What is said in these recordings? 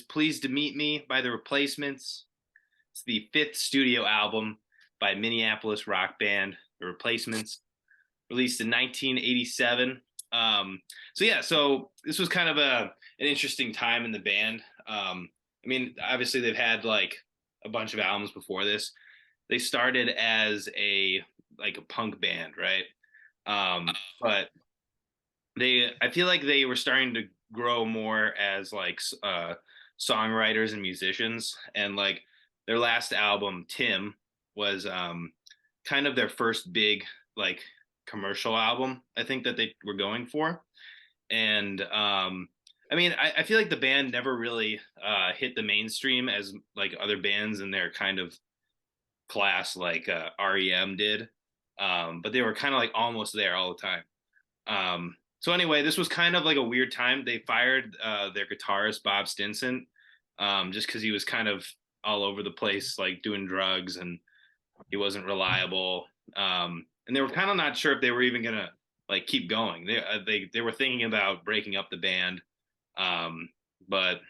Pleased to Meet Me by The Replacements. It's the fifth studio album by Minneapolis rock band The Replacements, released in 1987. So this was kind of an interesting time in the band. I mean, obviously they've had like a bunch of albums before this. They started as a punk band, right? But I feel like they were starting to grow more as songwriters and musicians, and like their last album Tim was kind of their first big like commercial album I think that they were going for. And I mean, I feel like the band never really hit the mainstream as like other bands in their kind of class, like REM did. But they were kind of like almost there all the time. So anyway, this was kind of like a weird time. They fired their guitarist Bob Stinson, just because he was kind of all over the place, like doing drugs, and he wasn't reliable. And they were kind of not sure if they were even gonna like keep going. They were thinking about breaking up the band, but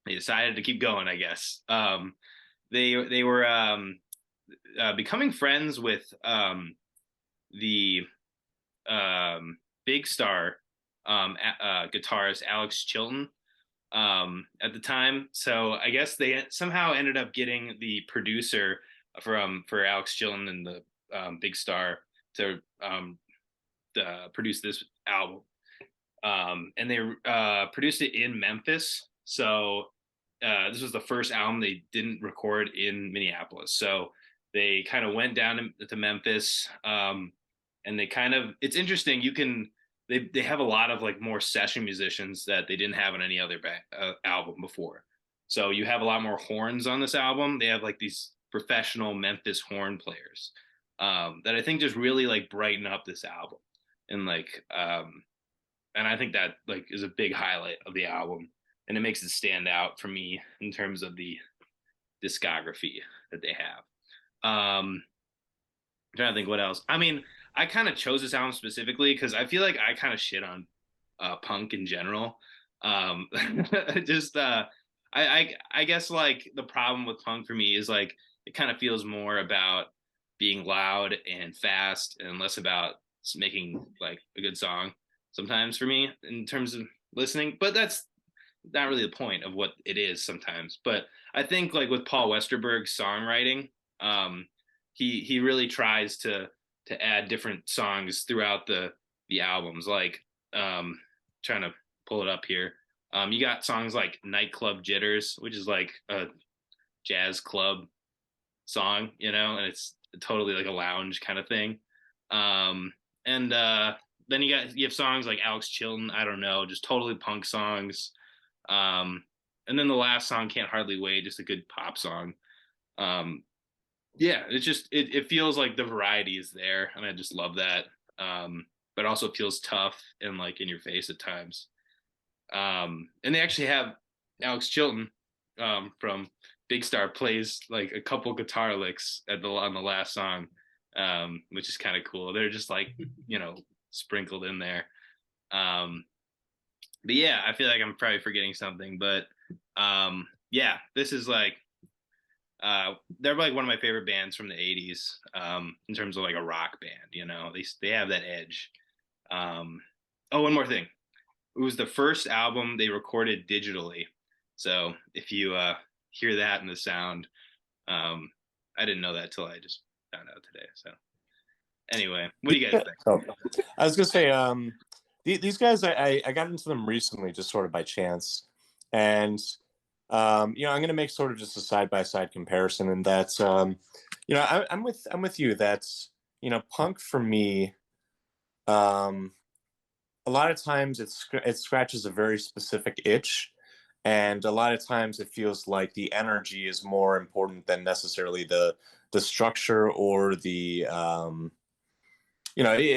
they decided to keep going, I guess. They were becoming friends with the Big Star guitarist Alex Chilton at the time. So I guess they somehow ended up getting the producer for Alex Chilton and the Big Star to produce this album. And they produced it in Memphis. So this was the first album they didn't record in Minneapolis. So they kind of went down to Memphis, and they kind of, it's interesting. They have a lot of like more session musicians that they didn't have on any other album before. So you have a lot more horns on this album. They have like these professional Memphis horn players that I think just really like brighten up this album, and and I think that like is a big highlight of the album, and it makes it stand out for me in terms of the discography that they have. I'm trying to think what else. I mean, I kind of chose this album specifically because I feel like I kind of shit on punk in general. Um, just I guess like the problem with punk for me is like it kind of feels more about being loud and fast and less about making like a good song sometimes for me in terms of listening. But that's not really the point of what it is sometimes. But I think like with Paul Westerberg's songwriting, he really tries to add different songs throughout the albums. Like trying to pull it up here. You got songs like Nightclub Jitters, which is like a jazz club song, and it's totally like a lounge kind of thing. And then you have songs like Alex Chilton, I don't know, just totally punk songs. And then the last song, Can't Hardly Wait, just a good pop song. Yeah, it's just it feels like the variety is there, and I just love that. But also feels tough and like in your face at times. And they actually have Alex Chilton from Big Star plays like a couple guitar licks on the last song, which is kind of cool. They're just like sprinkled in there. But yeah, I feel like I'm probably forgetting something, but yeah, this is like they're like one of my favorite bands from the 80s, in terms of like a rock band. They have that edge. Oh, one more thing. It was the first album they recorded digitally. So if you hear that in the sound, I didn't know that till I just found out today. So anyway, what do you guys think? Oh, I was gonna say, these guys, I got into them recently, just sort of by chance, and I'm gonna make sort of just a side by side comparison, and that's I'm with you. That's punk for me. A lot of times it scratches a very specific itch, and a lot of times it feels like the energy is more important than necessarily the structure or the a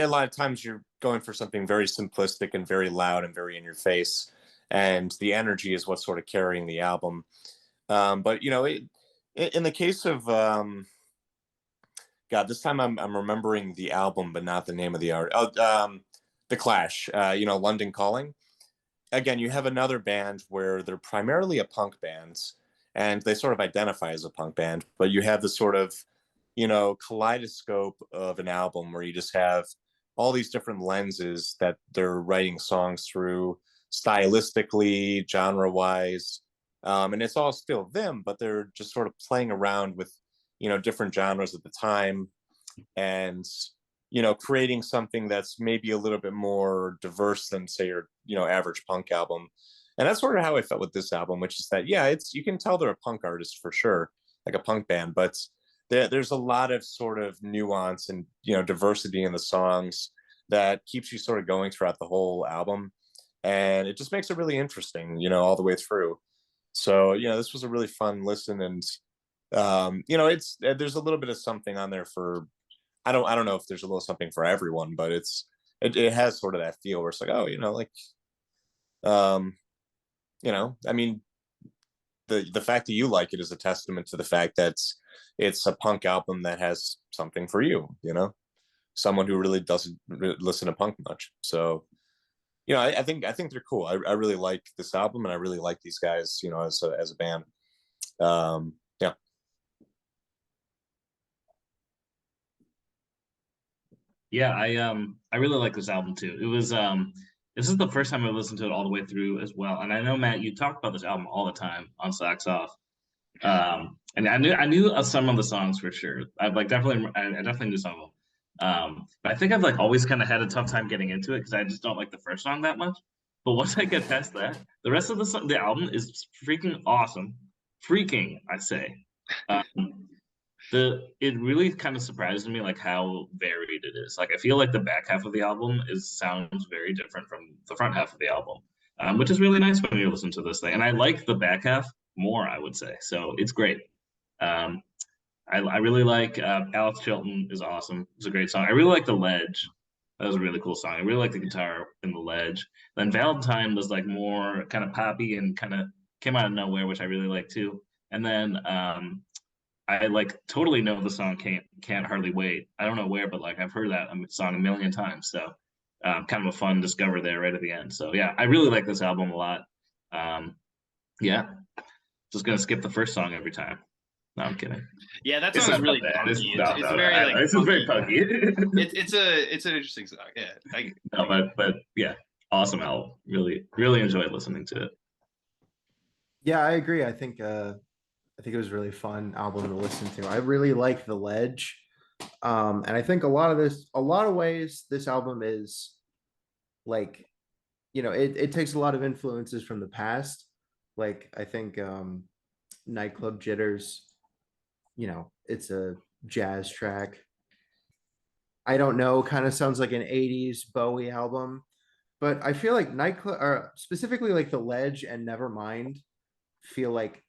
lot of times you're going for something very simplistic and very loud and very in your face, and the energy is what's sort of carrying the album. But in the case of God, this time I'm remembering the album, but not the name of the art. Oh, The Clash. London Calling. again, you have another band where they're primarily a punk band, and they sort of identify as a punk band, but you have this sort of, kaleidoscope of an album where you just have all these different lenses that they're writing songs through, stylistically, genre wise. And it's all still them, but they're just sort of playing around with, different genres at the time, and creating something that's maybe a little bit more diverse than, say, your average punk album. And that's sort of how I felt with this album, which is that, yeah, it's, you can tell they're a punk artist for sure, like a punk band, but there's a lot of sort of nuance and diversity in the songs that keeps you sort of going throughout the whole album, and it just makes it really interesting, all the way through. So this was a really fun listen, and it's, there's a little bit of something on there for, I don't know if there's a little something for everyone, but it has sort of that feel where it's like, oh, like, um I mean, the fact that you like it is a testament to the fact that it's a punk album that has something for you, someone who really doesn't listen to punk much. So I think they're cool. I really like this album, and I really like these guys, as a band. Yeah. Yeah, I really like this album too. It was this is the first time I listened to it all the way through as well. And I know, Matt, you talk about this album all the time on Socks Off. And I knew some of the songs for sure. I've like definitely I definitely knew some of them. But I think I've like always kind of had a tough time getting into it because I just don't like the first song that much. But once I get past that, the rest of the album is freaking awesome. Freaking, I say. Um, it really kind of surprised me like how varied it is. Like I feel like the back half of the album is sounds very different from the front half of the album, which is really nice when you listen to this thing. And I like the back half more, I would say. So it's great. Um, I really like Alex Chilton is awesome. It's a great song. I really like The Ledge. That was a really cool song. I really like the guitar in The Ledge. Then Valentine was like more kind of poppy and kind of came out of nowhere, which I really like too. And then I like totally know the song Can't Hardly Wait. I don't know where, but like I've heard that song a million times. So kind of a fun discover there right at the end. So yeah, I really like this album a lot. Yeah, just gonna skip the first song every time. No, I'm kidding. Yeah, that It's song is not really bad. punky. No, It's no, very like this is very punky. it's an interesting song. Yeah, No, but yeah, awesome album. Really, really enjoyed listening to it. Yeah, I agree. I think it was a really fun album to listen to. I really like The Ledge. And I think a lot of ways, this album is like, it takes a lot of influences from the past. Like, I think Nightclub Jitters, it's a jazz track. I don't know, kind of sounds like an 80s Bowie album. But I feel like Nightclub, or specifically like The Ledge and Nevermind, feel like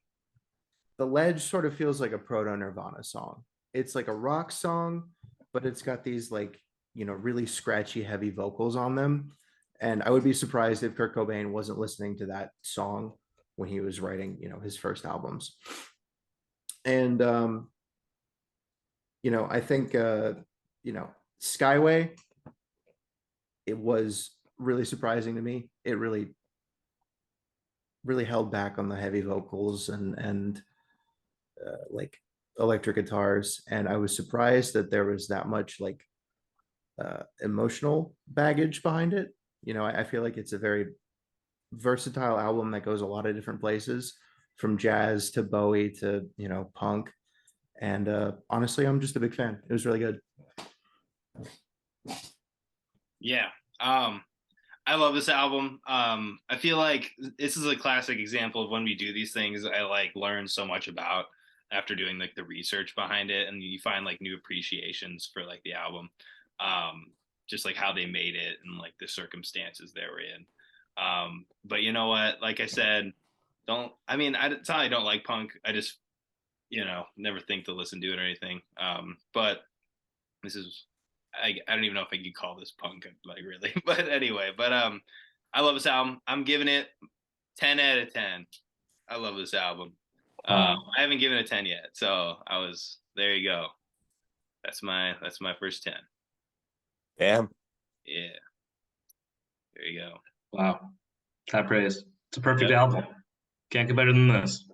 The Ledge sort of feels like a proto Nirvana song. It's like a rock song, but it's got these like, really scratchy, heavy vocals on them. And I would be surprised if Kurt Cobain wasn't listening to that song when he was writing, his first albums. And I think Skyway, it was really surprising to me. It really, really held back on the heavy vocals and like electric guitars, and I was surprised that there was that much like emotional baggage behind it. I feel like it's a very versatile album that goes a lot of different places, from jazz to Bowie to punk, and honestly, I'm just a big fan. It was really good. yeah. I love this album. I feel like this is a classic example of when we do these things, I like learn so much about after doing like the research behind it, and you find like new appreciations for like the album, just like how they made it and like the circumstances they were in. But you know what? Like I said, don't. I mean, it's not I don't like punk. I just never think to listen to it or anything. But this is I don't even know if I could call this punk like really, but anyway. But I love this album. I'm giving it 10 out of 10. I love this album. I haven't given it 10 yet, so I was there. You go. That's my first 10. Damn. Yeah. There you go. Wow. High praise. It's a perfect Yep. album. Can't get better than this.